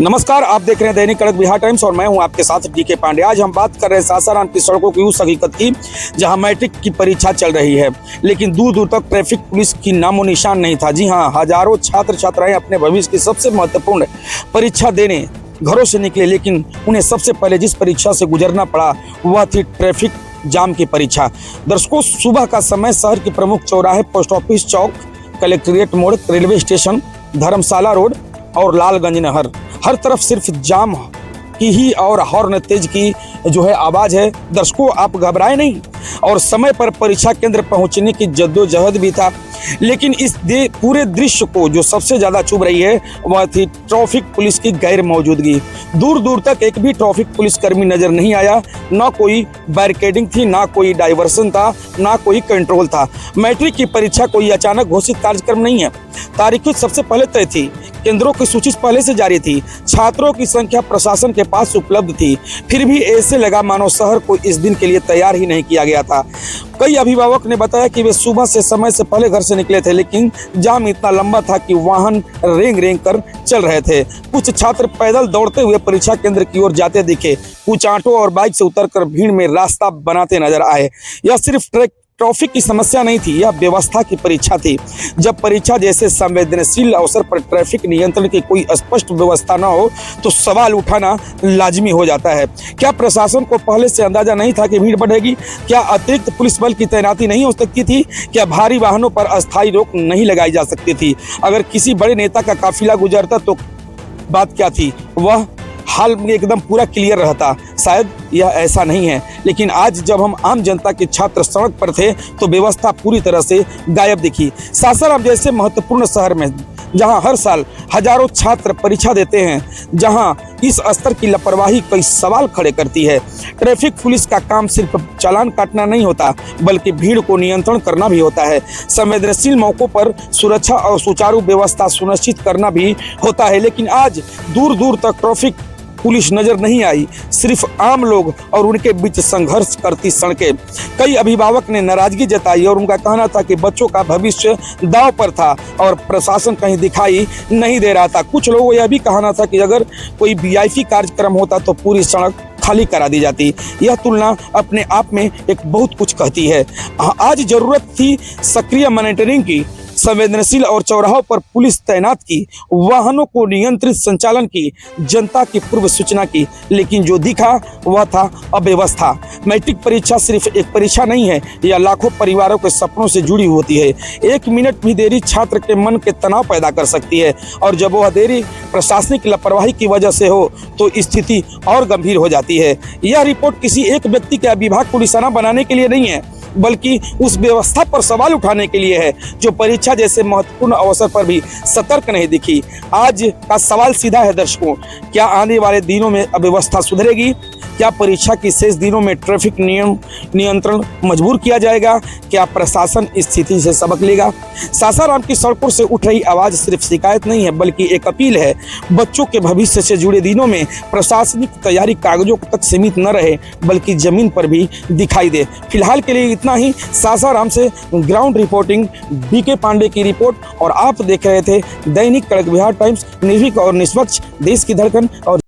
नमस्कार, आप देख रहे हैं दैनिक कड़क बिहार टाइम्स और मैं हूं आपके साथ डीके पांडे। आज हम बात कर रहे हैं सासाराम की सड़कों की उस हकीकत की जहां मैट्रिक की परीक्षा चल रही है, लेकिन दूर दूर तक ट्रैफिक पुलिस की नामो निशान नहीं था। जी हां, हजारों छात्र छात्राएं अपने भविष्य की सबसे महत्वपूर्ण परीक्षा देने घरों से निकले, लेकिन उन्हें सबसे पहले जिस परीक्षा से गुजरना पड़ा वह थी ट्रैफिक जाम की परीक्षा। दर्शकों, सुबह का समय शहर के प्रमुख चौराहे, पोस्ट ऑफिस चौक, कलेक्ट्रेट मोड़, रेलवे स्टेशन, धर्मशाला रोड और लालगंज नहर, हर तरफ सिर्फ जाम की ही और हॉर्न तेज की जो है आवाज है। दर्शकों, आप घबराए नहीं और समय पर परीक्षा केंद्र पहुंचने की जद्दोजहद भी था, लेकिन इस पूरे दृश्य को जो सबसे ज्यादा चुभ रही है वह थी ट्रैफिक पुलिस की गैर मौजूदगी। दूर दूर तक एक भी ट्रैफिक पुलिस कर्मी नजर नहीं आया, ना कोई बैरिकेडिंग थी, ना कोई डाइवर्सन था, ना कोई कंट्रोल था। मैट्रिक की परीक्षा कोई अचानक घोषित कार्यक्रम नहीं है। तारीखें सबसे पहले तय थी, केंद्रों की सूची पहले से जारी थी, छात्रों की संख्या प्रशासन के पास उपलब्ध थी, फिर भी ऐसे लगा मानो शहर को इस दिन के लिए तैयार ही नहीं किया गया था। कई अभिभावक ने बताया कि वे सुबह से समय से पहले घर से निकले थे, लेकिन जाम इतना लंबा था कि वाहन रेंग रेंग कर चल रहे थे। कुछ छात्र पैदल दौड़ते हुए परीक्षा केंद्र की ओर जाते दिखे, कुछ ऑटो और बाइक से उतरकर भीड़ में रास्ता बनाते नजर आए। यह सिर्फ ट्रैफिक की समस्या नहीं थी, यह व्यवस्था की परीक्षा थी। जब परीक्षा जैसे संवेदनशील अवसर पर ट्रैफिक नियंत्रण की कोई स्पष्ट व्यवस्था न हो तो सवाल उठाना लाजिमी हो जाता है। क्या प्रशासन को पहले से अंदाजा नहीं था कि भीड़ बढ़ेगी? क्या अतिरिक्त पुलिस बल की तैनाती नहीं हो सकती थी? क्या भारी वाहनों पर अस्थायी रोक नहीं लगाई जा सकती थी? अगर किसी बड़े नेता का काफिला गुजरता तो बात क्या थी, वह हाल में एकदम पूरा क्लियर रहता। शायद यह ऐसा नहीं है, लेकिन आज जब हम आम जनता के छात्र सड़क पर थे तो व्यवस्था पूरी तरह से गायब दिखी। सासाराम जैसे महत्वपूर्ण शहर में जहां हर साल हजारों छात्र परीक्षा देते हैं, जहां इस स्तर की लापरवाही कई सवाल खड़े करती है। ट्रैफिक पुलिस का काम सिर्फ चालान काटना नहीं होता, बल्कि भीड़ को नियंत्रण करना भी होता है। संवेदनशील मौकों पर सुरक्षा और सुचारू व्यवस्था सुनिश्चित करना भी होता है, लेकिन आज दूर दूर तक ट्रैफिक पुलिस नजर नहीं आई, सिर्फ आम लोग और उनके बीच संघर्ष करती सड़कें। कई अभिभावक ने नाराजगी जताई और उनका कहना था कि बच्चों का भविष्य दांव पर था और प्रशासन कहीं दिखाई नहीं दे रहा था। कुछ लोगों यह भी कहना था कि अगर कोई वीआईपी कार्यक्रम होता तो पूरी सड़क खाली करा दी जाती। यह तुलना अपने आप में एक बहुत कुछ कहती है। आज जरूरत थी सक्रिय मॉनिटरिंग की, संवेदनशील और चौराहों पर पुलिस तैनात की, वाहनों को नियंत्रित संचालन की, जनता की पूर्व सूचना की, लेकिन जो दिखा वह था अव्यवस्था। मैट्रिक परीक्षा सिर्फ एक परीक्षा नहीं है, यह लाखों परिवारों के सपनों से जुड़ी होती है। एक मिनट भी देरी छात्र के मन के तनाव पैदा कर सकती है, और जब वह देरी प्रशासनिक लापरवाही की वजह से हो तो स्थिति और गंभीर हो जाती है। यह रिपोर्ट किसी एक व्यक्ति के विभाग को निशाना बनाने के लिए नहीं है, बल्कि उस व्यवस्था पर सवाल उठाने के लिए है जो परीक्षा जैसे महत्वपूर्ण अवसर पर भी सतर्क नहीं दिखी। आज का सवाल सीधा है दर्शकों, क्या आने वाले दिनों में अव्यवस्था सुधरेगी? क्या परीक्षा के शेष दिनों में ट्रैफिक नियंत्रण मजबूर किया जाएगा? क्या प्रशासन इस स्थिति से सबक लेगा? सासाराम की सड़कों से उठ रही आवाज सिर्फ शिकायत नहीं है, बल्कि एक अपील है। बच्चों के भविष्य से जुड़े दिनों में प्रशासनिक तैयारी कागजों तक सीमित न रहे, बल्कि जमीन पर भी दिखाई दे। फिलहाल के लिए इतना ही। सासाराम से ग्राउंड रिपोर्टिंग डीके पांडे की रिपोर्ट, और आप देख रहे थे दैनिक कड़क बिहार टाइम्स, निर्भीक और निष्पक्ष, देश की धड़कन। और